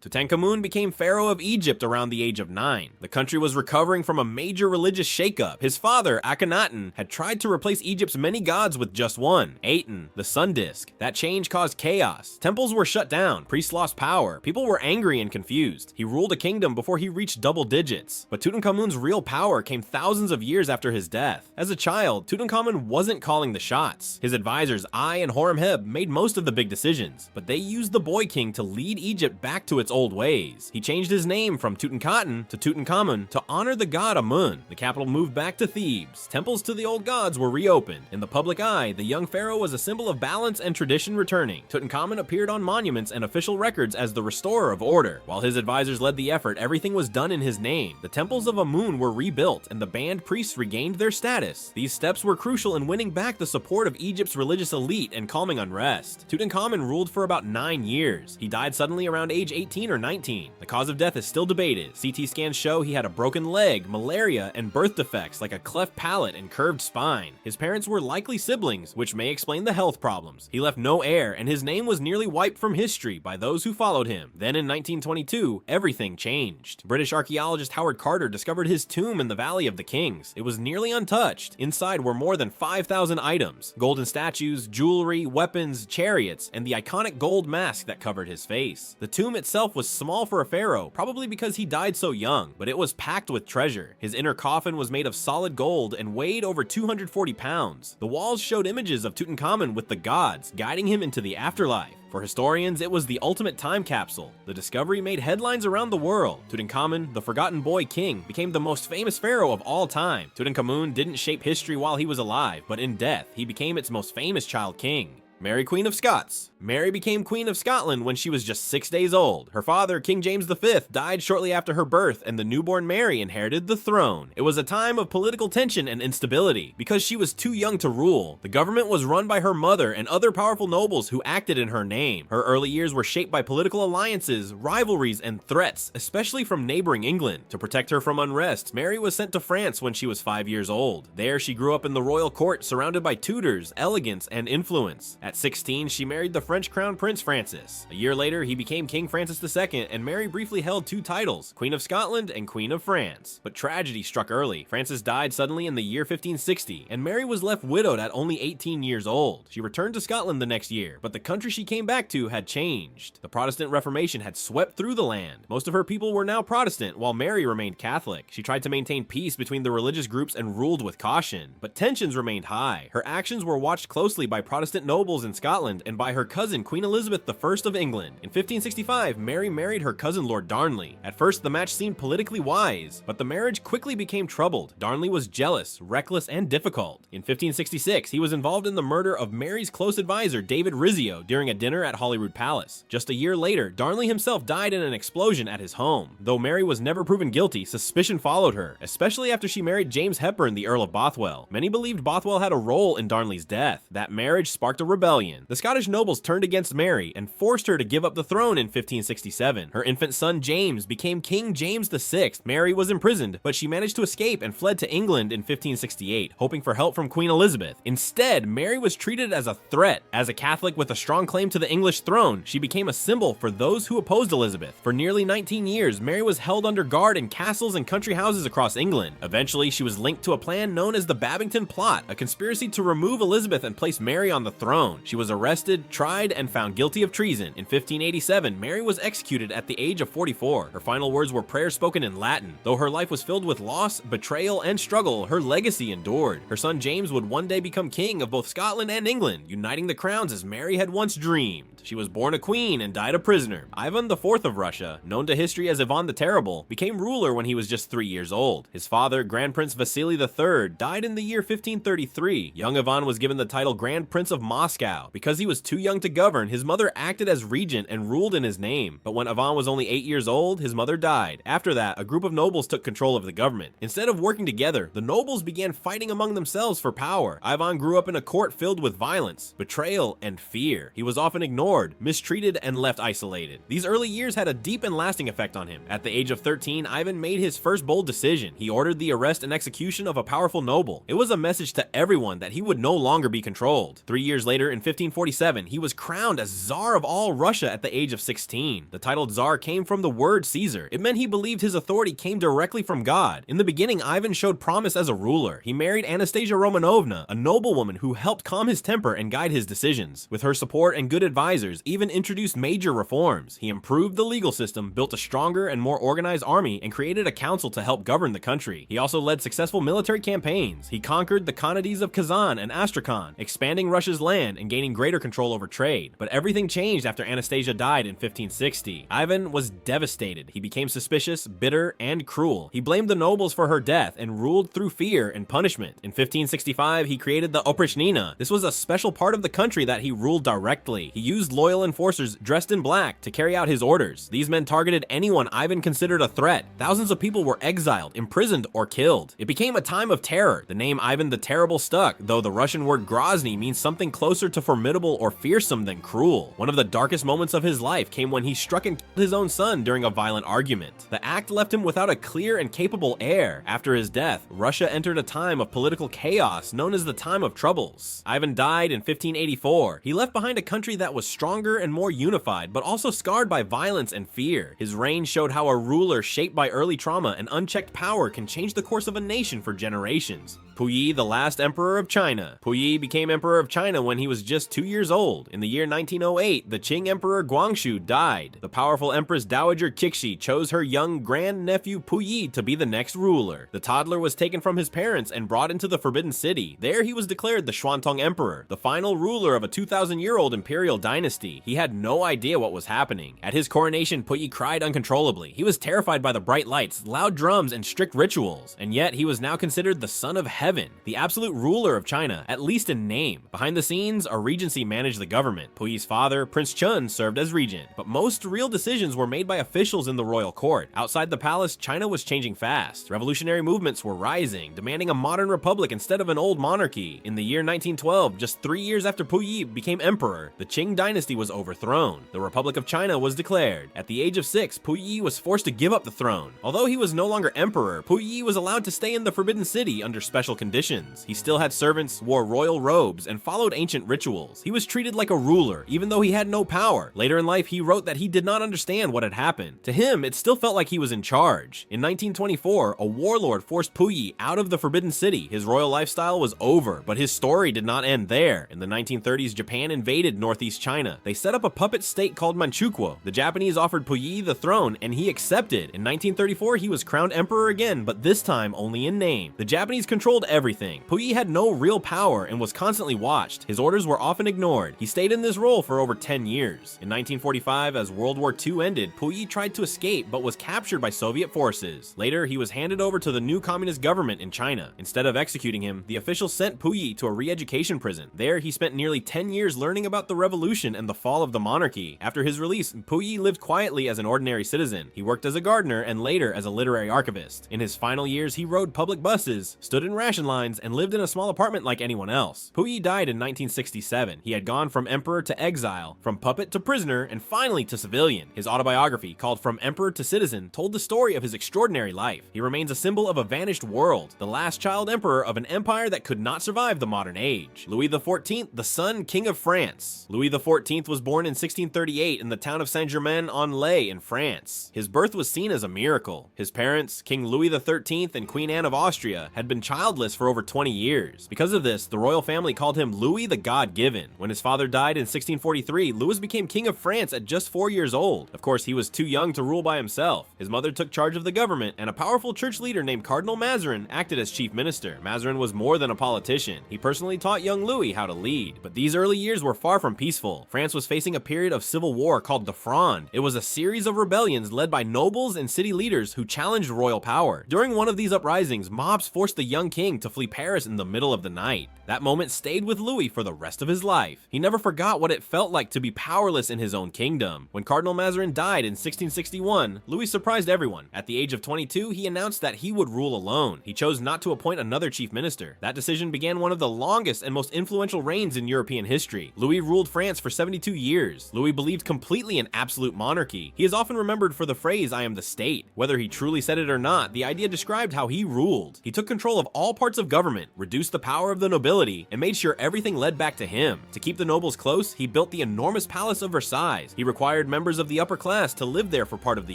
Tutankhamun became pharaoh of Egypt around the age of 9. The country was recovering from a major religious shakeup. His father, Akhenaten, had tried to replace Egypt's many gods with just one, Aten, the sun disk. That change caused chaos. Temples were shut down, priests lost power, people were angry and confused. He ruled a kingdom before he reached double digits. But Tutankhamun's real power came thousands of years after his death. As a child, Tutankhamun wasn't calling the shots. His advisors, Ai and Horemheb, made most of the big decisions, but they used the boy king to lead Egypt back to its old ways. He changed his name from Tutankhaten to Tutankhamun to honor the god Amun. The capital moved back to Thebes. Temples to the old gods were reopened. In the public eye, the young pharaoh was a symbol of balance and tradition returning. Tutankhamun appeared on monuments and official records as the restorer of order. While his advisors led the effort, everything was done in his name. The temples of Amun were rebuilt, and the banned priests regained their status. These steps were crucial in winning back the support of Egypt's religious elite and calming unrest. Tutankhamun ruled for about 9 years. He died suddenly around age 18 or 19. The cause of death is still debated. CT scans show he had a broken leg, malaria, and birth defects like a cleft palate and curved spine. His parents were likely siblings, which may explain the health problems. He left no heir, and his name was nearly wiped from history by those who followed him. Then in 1922, everything changed. British archaeologist Howard Carter discovered his tomb in the Valley of the Kings. It was nearly untouched. Inside were more than 5,000 items, golden statues, jewelry, weapons, chariots, and the iconic gold mask that covered his face. The tomb itself was small for a pharaoh, probably because he died so young, but it was packed with treasure. His inner coffin was made of solid gold and weighed over 240 pounds. The walls showed images of Tutankhamun with the gods, guiding him into the afterlife. For historians, it was the ultimate time capsule. The discovery made headlines around the world. Tutankhamun, the forgotten boy king, became the most famous pharaoh of all time. Tutankhamun didn't shape history while he was alive, but in death, he became its most famous child king. Mary, Queen of Scots. Mary became Queen of Scotland when she was just 6 days old. Her father, King James V, died shortly after her birth, and the newborn Mary inherited the throne. It was a time of political tension and instability. Because she was too young to rule, the government was run by her mother and other powerful nobles who acted in her name. Her early years were shaped by political alliances, rivalries, and threats, especially from neighboring England. To protect her from unrest, Mary was sent to France when she was 5 years old. There, she grew up in the royal court, surrounded by tutors, elegance, and influence. At 16, she married the French Crown Prince Francis. A year later, he became King Francis II, and Mary briefly held 2 titles, Queen of Scotland and Queen of France. But tragedy struck early. Francis died suddenly in the year 1560, and Mary was left widowed at only 18 years old. She returned to Scotland the next year, but the country she came back to had changed. The Protestant Reformation had swept through the land. Most of her people were now Protestant, while Mary remained Catholic. She tried to maintain peace between the religious groups and ruled with caution, but tensions remained high. Her actions were watched closely by Protestant nobles in Scotland and by her cousin Queen Elizabeth I of England. In 1565, Mary married her cousin Lord Darnley. At first, the match seemed politically wise, but the marriage quickly became troubled. Darnley was jealous, reckless, and difficult. In 1566, he was involved in the murder of Mary's close advisor David Rizzio during a dinner at Holyrood Palace. Just a year later, Darnley himself died in an explosion at his home. Though Mary was never proven guilty, suspicion followed her, especially after she married James Hepburn, the Earl of Bothwell. Many believed Bothwell had a role in Darnley's death. That marriage sparked a rebellion. The Scottish nobles turned against Mary and forced her to give up the throne in 1567. Her infant son James became King James VI. Mary was imprisoned, but she managed to escape and fled to England in 1568, hoping for help from Queen Elizabeth. Instead, Mary was treated as a threat. As a Catholic with a strong claim to the English throne, she became a symbol for those who opposed Elizabeth. For nearly 19 years, Mary was held under guard in castles and country houses across England. Eventually, she was linked to a plan known as the Babington Plot, a conspiracy to remove Elizabeth and place Mary on the throne. She was arrested, tried, and found guilty of treason. In 1587, Mary was executed at the age of 44. Her final words were prayers spoken in Latin. Though her life was filled with loss, betrayal, and struggle, her legacy endured. Her son James would one day become king of both Scotland and England, uniting the crowns as Mary had once dreamed. She was born a queen and died a prisoner. Ivan IV of Russia, known to history as Ivan the Terrible, became ruler when he was just 3 years old. His father, Grand Prince Vasily III, died in the year 1533. Young Ivan was given the title Grand Prince of Moscow. Because he was too young to govern, his mother acted as regent and ruled in his name. But when Ivan was only 8 years old, his mother died. After that, a group of nobles took control of the government. Instead of working together, the nobles began fighting among themselves for power. Ivan grew up in a court filled with violence, betrayal, and fear. He was often ignored, mistreated, and left isolated. These early years had a deep and lasting effect on him. At the age of 13, Ivan made his first bold decision. He ordered the arrest and execution of a powerful noble. It was a message to everyone that he would no longer be controlled. 3 years later, in 1547, he was crowned as Tsar of all Russia at the age of 16. The title Tsar came from the word Caesar. It meant he believed his authority came directly from God. In the beginning, Ivan showed promise as a ruler. He married Anastasia Romanovna, a noblewoman who helped calm his temper and guide his decisions. With her support and good advisors, Ivan introduced major reforms. He improved the legal system, built a stronger and more organized army, and created a council to help govern the country. He also led successful military campaigns. He conquered the Khanate of Kazan and Astrakhan, expanding Russia's land and gaining greater control over trade. But everything changed after Anastasia died in 1560. Ivan was devastated. He became suspicious, bitter, and cruel. He blamed the nobles for her death and ruled through fear and punishment. In 1565, he created the Oprichnina. This was a special part of the country that he ruled directly. He used loyal enforcers dressed in black to carry out his orders. These men targeted anyone Ivan considered a threat. Thousands of people were exiled, imprisoned, or killed. It became a time of terror. The name Ivan the Terrible stuck, though the Russian word Grozny means something closer to formidable or fearsome than cruel. One of the darkest moments of his life came when he struck and killed his own son during a violent argument. The act left him without a clear and capable heir. After his death, Russia entered a time of political chaos known as the Time of Troubles. Ivan died in 1584. He left behind a country that was stronger and more unified, but also scarred by violence and fear. His reign showed how a ruler shaped by early trauma and unchecked power can change the course of a nation for generations. Puyi, the last emperor of China. Puyi became emperor of China when he was just 2 years old. In the year 1908, the Qing emperor Guangxu died. The powerful empress dowager Cixi chose her young grandnephew Puyi to be the next ruler. The toddler was taken from his parents and brought into the Forbidden City. There he was declared the Xuantong emperor, the final ruler of a 2,000-year-old imperial dynasty. He had no idea what was happening. At his coronation, Puyi cried uncontrollably. He was terrified by the bright lights, loud drums, and strict rituals. And yet, he was now considered the son of heaven, the absolute ruler of China, at least in name. Behind the scenes, a regency managed the government. Puyi's father, Prince Chun, served as regent, but most real decisions were made by officials in the royal court. Outside the palace, China was changing fast. Revolutionary movements were rising, demanding a modern republic instead of an old monarchy. In the year 1912, just 3 years after Puyi became emperor, the Qing dynasty was overthrown. The Republic of China was declared. At the age of 6, Puyi was forced to give up the throne. Although he was no longer emperor, Puyi was allowed to stay in the Forbidden City under special conditions. He still had servants, wore royal robes, and followed ancient rituals. He was treated like a ruler, even though he had no power. Later in life, he wrote that he did not understand what had happened. To him, it still felt like he was in charge. In 1924, a warlord forced Puyi out of the Forbidden City. His royal lifestyle was over, but his story did not end there. In the 1930s, Japan invaded northeast China. They set up a puppet state called Manchukuo. The Japanese offered Puyi the throne, and he accepted. In 1934, he was crowned emperor again, but this time only in name. The Japanese controlled everything. Puyi had no real power and was constantly watched. His orders were often ignored. He stayed in this role for over 10 years. In 1945, as World War II ended, Puyi tried to escape but was captured by Soviet forces. Later, he was handed over to the new communist government in China. Instead of executing him, the officials sent Puyi to a re-education prison. There, he spent nearly 10 years learning about the revolution and the fall of the monarchy. After his release, Puyi lived quietly as an ordinary citizen. He worked as a gardener and later as a literary archivist. In his final years, he rode public buses, stood in ration lines, and lived in a small apartment like anyone else. Puyi died in 1967. He had gone from emperor to exile, from puppet to prisoner, and finally to civilian. His autobiography, called From Emperor to Citizen, told the story of his extraordinary life. He remains a symbol of a vanished world, the last child emperor of an empire that could not survive the modern age. Louis XIV, the son king of France. Louis XIV was born in 1638 in the town of Saint-Germain-en-Laye in France. His birth was seen as a miracle. His parents, King Louis XIII and Queen Anne of Austria, had been childless for over 20 years. Because of this, the royal family called him Louis the God-Given. When his father died in 1643, Louis became king of France at just 4 years old. Of course, he was too young to rule by himself. His mother took charge of the government, and a powerful church leader named Cardinal Mazarin acted as chief minister. Mazarin was more than a politician. He personally taught young Louis how to lead. But these early years were far from peaceful. France was facing a period of civil war called the Fronde. It was a series of rebellions led by nobles and city leaders who challenged royal power. During one of these uprisings, mobs forced the young king to flee Paris in the middle of the night. That moment stayed with Louis for the rest of his life. He never forgot what it felt like to be powerless in his own kingdom. When Cardinal Mazarin died in 1661, Louis surprised everyone. At the age of 22, he announced that he would rule alone. He chose not to appoint another chief minister. That decision began one of the longest and most influential reigns in European history. Louis ruled France for 72 years. Louis believed completely in absolute monarchy. He is often remembered for the phrase, "I am the state." Whether he truly said it or not, the idea described how he ruled. He took control of all parts parts of government, reduced the power of the nobility, and made sure everything led back to him. To keep the nobles close, he built the enormous palace of Versailles. He required members of the upper class to live there for part of the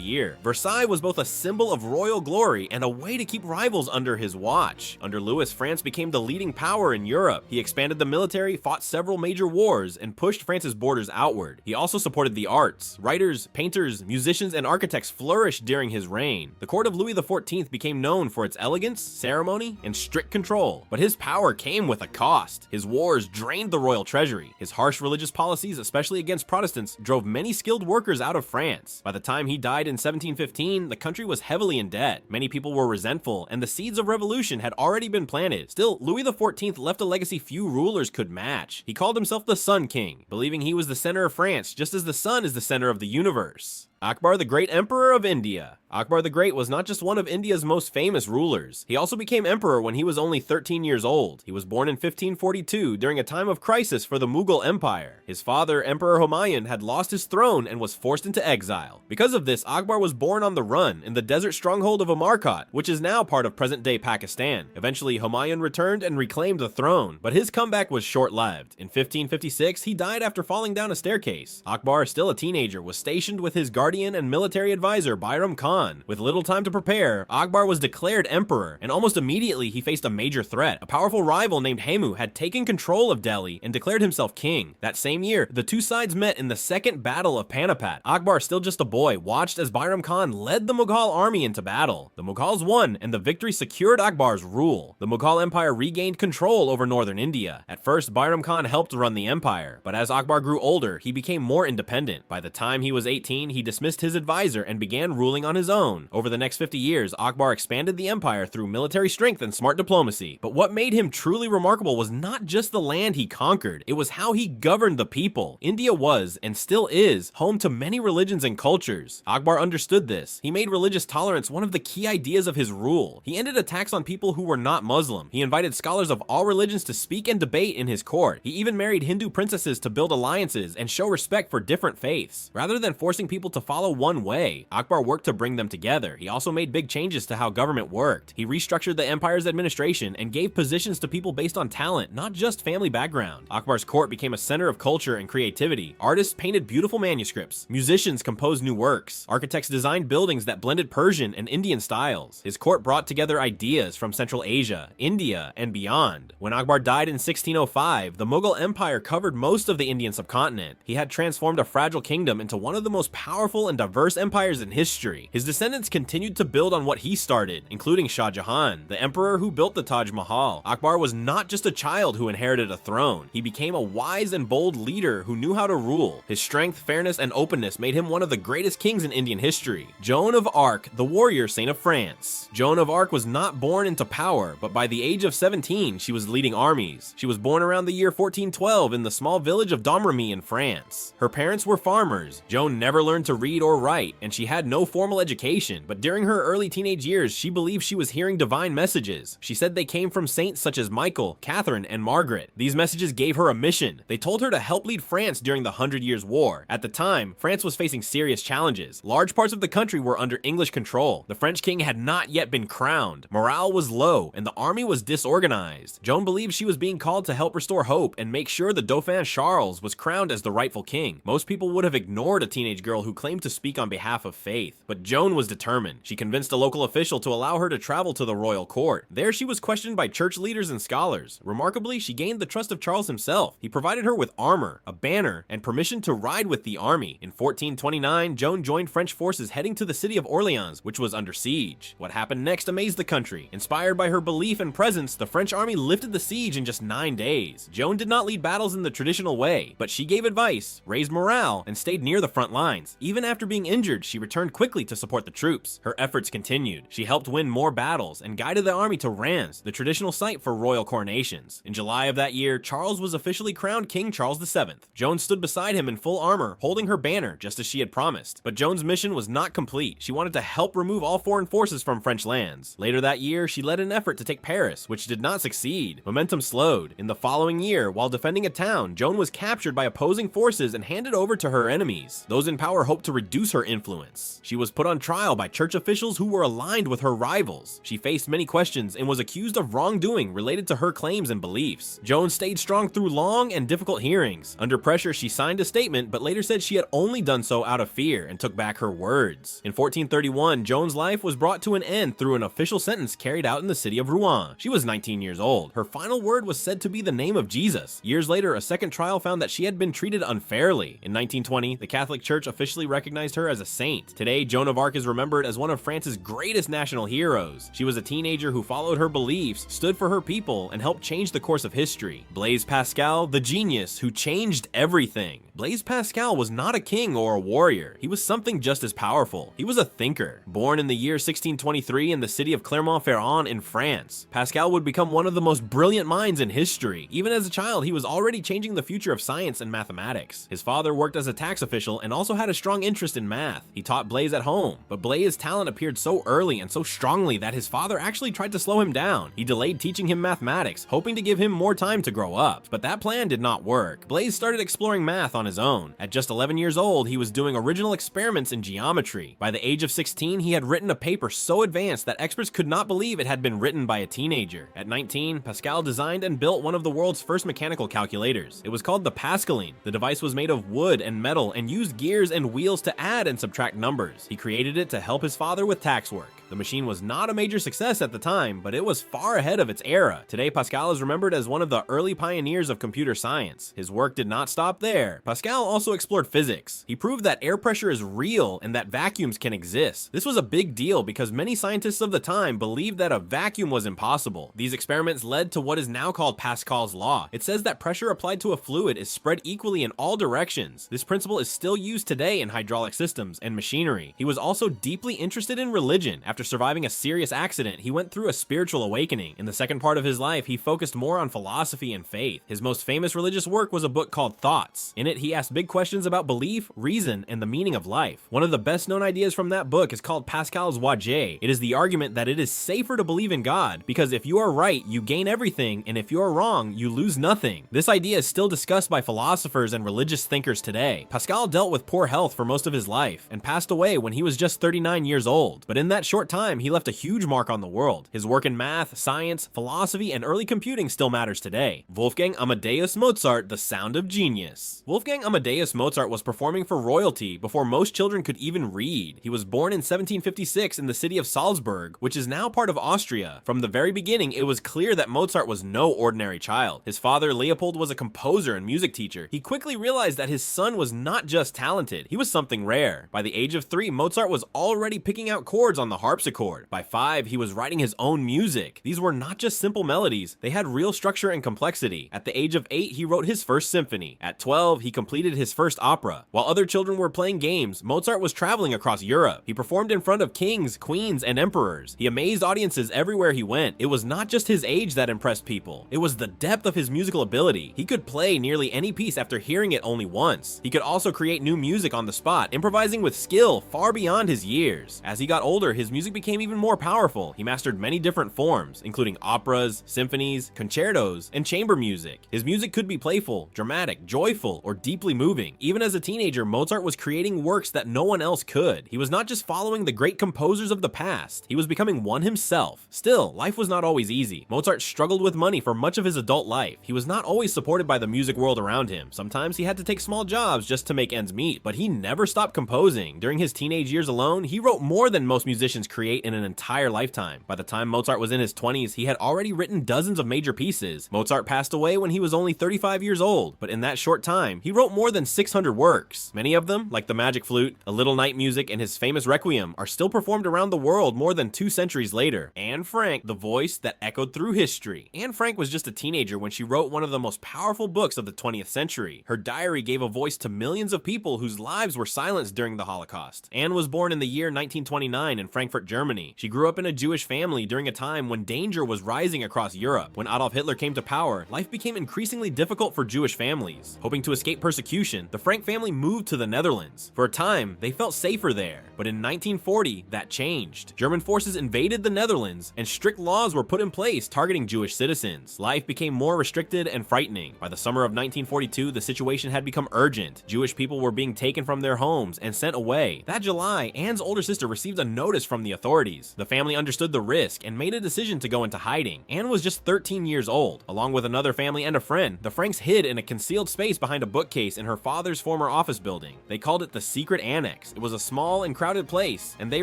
year. Versailles was both a symbol of royal glory and a way to keep rivals under his watch. Under Louis, France became the leading power in Europe. He expanded the military, fought several major wars, and pushed France's borders outward. He also supported the arts. Writers, painters, musicians, and architects flourished during his reign. The court of Louis XIV became known for its elegance, ceremony, and strict control. But his power came with a cost. His wars drained the royal treasury. His harsh religious policies, especially against Protestants, drove many skilled workers out of France. By the time he died in 1715, the country was heavily in debt. Many people were resentful, and the seeds of revolution had already been planted. Still, Louis XIV left a legacy few rulers could match. He called himself the Sun King, believing he was the center of France, just as the sun is the center of the universe. Akbar the Great, Emperor of India. Akbar the Great was not just one of India's most famous rulers. He also became emperor when he was only 13 years old. He was born in 1542 during a time of crisis for the Mughal Empire. His father, Emperor Humayun, had lost his throne and was forced into exile. Because of this, Akbar was born on the run in the desert stronghold of Amarkot, which is now part of present-day Pakistan. Eventually, Humayun returned and reclaimed the throne, but his comeback was short-lived. In 1556, he died after falling down a staircase. Akbar, still a teenager, was stationed with his guardian and military advisor Bayram Khan. With little time to prepare, Akbar was declared emperor, and almost immediately he faced a major threat. A powerful rival named Hemu had taken control of Delhi and declared himself king. That same year, the two sides met in the Second Battle of Panipat. Akbar, still just a boy, watched as Bayram Khan led the Mughal army into battle. The Mughals won, and the victory secured Akbar's rule. The Mughal Empire regained control over northern India. At first, Bayram Khan helped run the empire, but as Akbar grew older, he became more independent. By the time he was 18, he dismissed his advisor and began ruling on his own. Over the next 50 years, Akbar expanded the empire through military strength and smart diplomacy. But what made him truly remarkable was not just the land he conquered, it was how he governed the people. India was, and still is, home to many religions and cultures. Akbar understood this. He made religious tolerance one of the key ideas of his rule. He ended attacks on people who were not Muslim. He invited scholars of all religions to speak and debate in his court. He even married Hindu princesses to build alliances and show respect for different faiths. Rather than forcing people to follow one way, Akbar worked to bring them together. He also made big changes to how government worked. He restructured the empire's administration and gave positions to people based on talent, not just family background. Akbar's court became a center of culture and creativity. Artists painted beautiful manuscripts. Musicians composed new works. Architects designed buildings that blended Persian and Indian styles. His court brought together ideas from Central Asia, India, and beyond. When Akbar died in 1605, the Mughal Empire covered most of the Indian subcontinent. He had transformed a fragile kingdom into one of the most powerful and diverse empires in history. His descendants continued to build on what he started, including Shah Jahan, the emperor who built the Taj Mahal. Akbar was not just a child who inherited a throne. He became a wise and bold leader who knew how to rule. His strength, fairness, and openness made him one of the greatest kings in Indian history. Joan of Arc, the warrior saint of France. Joan of Arc was not born into power, but by the age of 17, she was leading armies. She was born around the year 1412 in the small village of Domremy in France. Her parents were farmers. Joan never learned to read or write, and she had no formal education, but during her early teenage years, she believed she was hearing divine messages. She said they came from saints such as Michael, Catherine, and Margaret. These messages gave her a mission. They told her to help lead France during the 100 Years' War. At the time, France was facing serious challenges. Large parts of the country were under English control. The French king had not yet been crowned. Morale was low, and the army was disorganized. Joan believed she was being called to help restore hope and make sure the Dauphin Charles was crowned as the rightful king. Most people would have ignored a teenage girl who claimed to speak on behalf of faith, but Joan was determined. She convinced a local official to allow her to travel to the royal court. There she was questioned by church leaders and scholars. Remarkably, she gained the trust of Charles himself. He provided her with armor, a banner, and permission to ride with the army. In 1429, Joan joined French forces heading to the city of Orleans, which was under siege. What happened next amazed the country. Inspired by her belief and presence, the French army lifted the siege in just 9 days. Joan did not lead battles in the traditional way, but she gave advice, raised morale, and stayed near the front lines. Even after being injured, she returned quickly to support the troops. Her efforts continued. She helped win more battles and guided the army to Reims, the traditional site for royal coronations. In July of that year, Charles was officially crowned King Charles VII. Joan stood beside him in full armor, holding her banner just as she had promised. But Joan's mission was not complete. She wanted to help remove all foreign forces from French lands. Later that year, she led an effort to take Paris, which did not succeed. Momentum slowed. In the following year, while defending a town, Joan was captured by opposing forces and handed over to her enemies. Those in power hoped to reduce her influence. She was put on trial by church officials who were aligned with her rivals. She faced many questions and was accused of wrongdoing related to her claims and beliefs. Joan stayed strong through long and difficult hearings. Under pressure, she signed a statement, but later said she had only done so out of fear and took back her words. In 1431, Joan's life was brought to an end through an official sentence carried out in the city of Rouen. She was 19 years old. Her final word was said to be the name of Jesus. Years later, a second trial found that she had been treated unfairly. In 1920, the Catholic Church officially recognized her as a saint. Today, Joan of Arc is remembered as one of France's greatest national heroes. She was a teenager who followed her beliefs, stood for her people, and helped change the course of history. Blaise Pascal, the genius who changed everything. Blaise Pascal was not a king or a warrior. He was something just as powerful. He was a thinker. Born in the year 1623 in the city of Clermont-Ferrand in France, Pascal would become one of the most brilliant minds in history. Even as a child, he was already changing the future of science and mathematics. His father worked as a tax official and also had a strong interest in math. He taught Blaise at home, but Blaise's talent appeared so early and so strongly that his father actually tried to slow him down. He delayed teaching him mathematics, hoping to give him more time to grow up. But that plan did not work. Blaise started exploring math on his own. At just 11 years old, he was doing original experiments in geometry. By the age of 16, he had written a paper so advanced that experts could not believe it had been written by a teenager. At 19, Pascal designed and built one of the world's first mechanical calculators. It was called the Pascaline. The device was made of wood and metal and used gears and wheels to add and subtract numbers. He created it to help his father with tax work. The machine was not a major success at the time, but it was far ahead of its era. Today, Pascal is remembered as one of the early pioneers of computer science. His work did not stop there. Pascal also explored physics. He proved that air pressure is real and that vacuums can exist. This was a big deal because many scientists of the time believed that a vacuum was impossible. These experiments led to what is now called Pascal's law. It says that pressure applied to a fluid is spread equally in all directions. This principle is still used today in hydraulic systems and machinery. He was also deeply interested in religion. After surviving a serious accident, he went through a spiritual awakening. In the second part of his life, he focused more on philosophy and faith. His most famous religious work was a book called Thoughts. In it, he asked big questions about belief, reason, and the meaning of life. One of the best known ideas from that book is called Pascal's wager. It is the argument that it is safer to believe in God, because if you are right, you gain everything, and if you are wrong, you lose nothing. This idea is still discussed by philosophers and religious thinkers today. Pascal dealt with poor health for most of his life, and passed away when he was just 39 years old. But in that short time, he left a huge mark on the world. His work in math, science, philosophy, and early computing still matters today. Wolfgang Amadeus Mozart, the sound of genius. Wolfgang Amadeus Mozart was performing for royalty before most children could even read. He was born in 1756 in the city of Salzburg, which is now part of Austria. From the very beginning, it was clear that Mozart was no ordinary child. His father, Leopold, was a composer and music teacher. He quickly realized that his son was not just talented, he was something rare. By the age of 3, Mozart was already picking out chords on the harpsichord. By 5, he was writing his own music. These were not just simple melodies, they had real structure and complexity. At the age of 8, he wrote his first symphony. At 12, he completed his first opera. While other children were playing games, Mozart was traveling across Europe. He performed in front of kings, queens, and emperors. He amazed audiences everywhere he went. It was not just his age that impressed people. It was the depth of his musical ability. He could play nearly any piece after hearing it only once. He could also create new music on the spot, improvising with skill far beyond his years. As he got older, his music became even more powerful. He mastered many different forms, including operas, symphonies, concertos, and chamber music. His music could be playful, dramatic, joyful, or deeply moving. Even as a teenager, Mozart was creating works that no one else could. He was not just following the great composers of the past, he was becoming one himself. Still, life was not always easy. Mozart struggled with money for much of his adult life. He was not always supported by the music world around him. Sometimes he had to take small jobs just to make ends meet, but he never stopped composing. During his teenage years alone, he wrote more than most musicians create in an entire lifetime. By the time Mozart was in his 20s, he had already written dozens of major pieces. Mozart passed away when he was only 35 years old, but in that short time, he wrote more than 600 works. Many of them, like the Magic Flute, A Little Night Music, and his famous Requiem, are still performed around the world more than 2 centuries later. Anne Frank, the voice that echoed through history. Anne Frank was just a teenager when she wrote one of the most powerful books of the 20th century. Her diary gave a voice to millions of people whose lives were silenced during the Holocaust. Anne was born in the year 1929 in Frankfurt, Germany. She grew up in a Jewish family during a time when danger was rising across Europe. When Adolf Hitler came to power, life became increasingly difficult for Jewish families. Hoping to escape persecution, the Frank family moved to the Netherlands. For a time, they felt safer there, but in 1940, that changed. German forces invaded the Netherlands, and strict laws were put in place targeting Jewish citizens. Life became more restricted and frightening. By the summer of 1942, the situation had become urgent. Jewish people were being taken from their homes and sent away. That July, Anne's older sister received a notice from the authorities. The family understood the risk and made a decision to go into hiding. Anne was just 13 years old. Along with another family and a friend, the Franks hid in a concealed space behind a bookcase in her father's former office building. They called it the Secret Annex. It was a small and crowded place, and they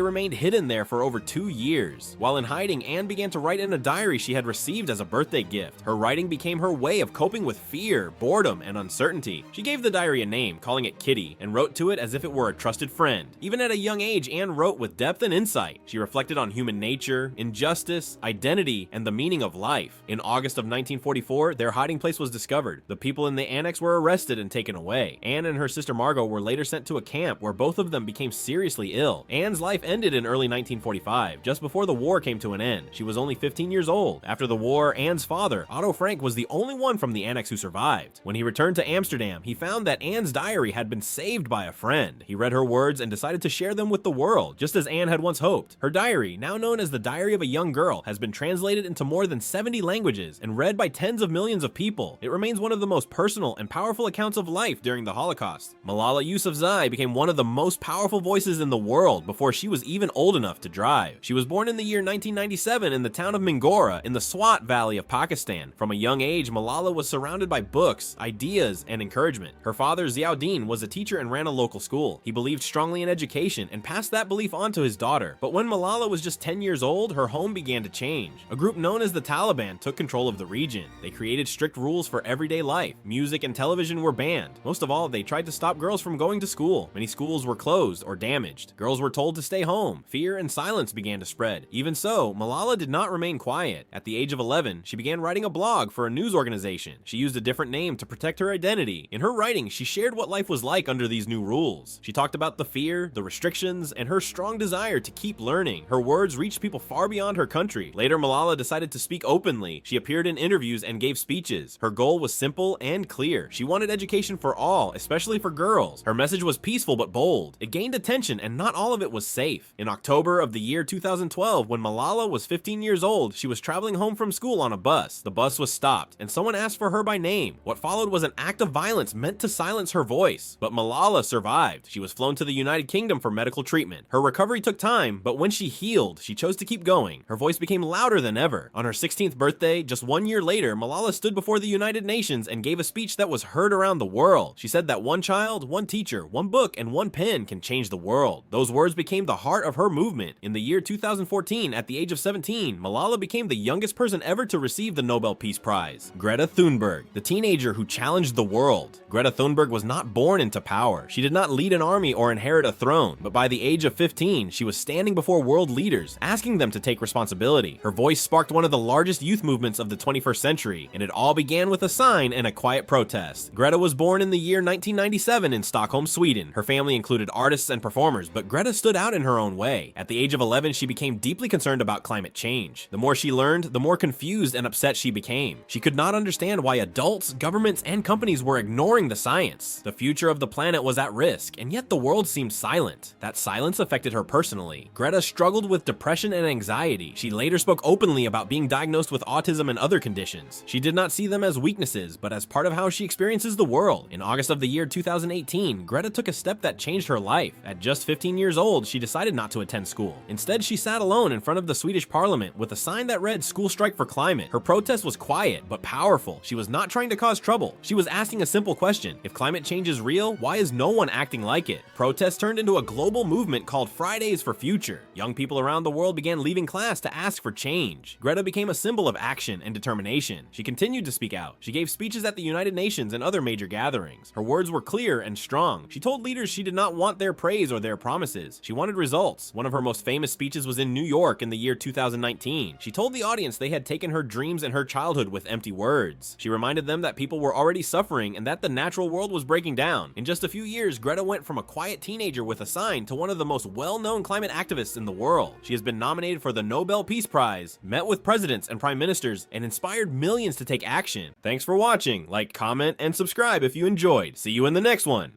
remained hidden there for over 2 years. While in hiding, Anne began to write in a diary she had received as a birthday gift. Her writing became her way of coping with fear, boredom, and uncertainty. She gave the diary a name, calling it Kitty, and wrote to it as if it were a trusted friend. Even at a young age, Anne wrote with depth and insight. She reflected on human nature, injustice, identity, and the meaning of life. In August of 1944, their hiding place was discovered. The people in the annex were arrested and taken away. Anne and her sister Margot were later sent to a camp where both of them became seriously ill. Anne's life ended in early 1945, just before the war came to an end. She was only 15 years old. After the war, Anne's father, Otto Frank, was the only one from the annex who survived. When he returned to Amsterdam, he found that Anne's diary had been saved by a friend. He read her words and decided to share them with the world, just as Anne had once hoped. Her diary, now known as the Diary of a Young Girl, has been translated into more than 70 languages and read by tens of millions of people. It remains one of the most personal and powerful accounts of life during the Holocaust. Malala Yousafzai became one of the most powerful voices in the world before she was even old enough to drive. She was born in the year 1997 in the town of Mingora in the Swat Valley of Pakistan. From a young age, Malala was surrounded by books, ideas, and encouragement. Her father, Ziauddin, was a teacher and ran a local school. He believed strongly in education and passed that belief on to his daughter. But when Malala was just 10 years old, her home began to change. A group known as the Taliban took control of the region. They created strict rules for everyday life. Music and television were banned. Most of all, they tried to stop girls from going to school. Many schools were closed or damaged. Girls were told to stay home. Fear and silence began to spread. Even so, Malala did not remain quiet. At the age of 11, she began writing a blog for a news organization. She used a different name to protect her identity. In her writing, she shared what life was like under these new rules. She talked about the fear, the restrictions, and her strong desire to keep learning. Her words reached people far beyond her country. Later, Malala decided to speak openly. She appeared in interviews and gave speeches. Her goal was simple and clear. She wanted education for all, especially for girls. Her message was peaceful but bold. It gained attention, and not all of it was safe. In October of the year 2012, when Malala was 15 years old, she was traveling home from school on a bus. The bus was stopped, and someone asked for her by name. What followed was an act of violence meant to silence her voice. But Malala survived. She was flown to the United Kingdom for medical treatment. Her recovery took time, but when she healed, she chose to keep going. Her voice became louder than ever. On her 16th birthday, just 1 year later, Malala stood before the United Nations and gave a speech that was heard around the world. She said that one child, one teacher, one book, and one pen can change the world. Those words became the heart of her movement. In the year 2014, at the age of 17, Malala became the youngest person ever to receive the Nobel Peace Prize. Greta Thunberg, the teenager who challenged the world. Greta Thunberg was not born into power. She did not lead an army or inherit a throne, but by the age of 15, she was standing before world leaders, asking them to take responsibility. Her voice sparked one of the largest youth movements of the 21st century, and it all began with a sign and a quiet protest. Greta was born in the year 1997 in Stockholm, Sweden. Her family included artists and performers, but Greta stood out in her own way. At the age of 11, she became deeply concerned about climate change. The more she learned, the more confused and upset she became. She could not understand why adults, governments, and companies were ignoring the science. The future of the planet was at risk, and yet the world seemed silent. That silence affected her personally. Greta struggled with depression and anxiety. She later spoke openly about being diagnosed with autism and other conditions. She did not see them as weaknesses, but as part of how she experiences the world. In August of the year 2018, Greta took a step that changed her life. At just 15 years old, she decided not to attend school. Instead, she sat alone in front of the Swedish parliament with a sign that read "School Strike for Climate." Her protest was quiet, but powerful. She was not trying to cause trouble. She was asking a simple question: if climate change is real, why is no one acting like it? Protests turned into a global movement called Fridays for Future. Young people around the world began leaving class to ask for change. Greta became a symbol of action and determination. She continued to speak out. She gave speeches at the United Nations and other major gatherings. Her words were clear and strong. She told leaders she did not want their praise or their promises. She wanted results. One of her most famous speeches was in New York in the year 2019. She told the audience they had taken her dreams and her childhood with empty words. She reminded them that people were already suffering and that the natural world was breaking down. In just a few years, Greta went from a quiet teenager with a sign to one of the most well-known climate activists scientists in the world. She has been nominated for the Nobel Peace Prize, met with presidents and prime ministers, and inspired millions to take action. Thanks for watching. Like, comment, and subscribe if you enjoyed. See you in the next one.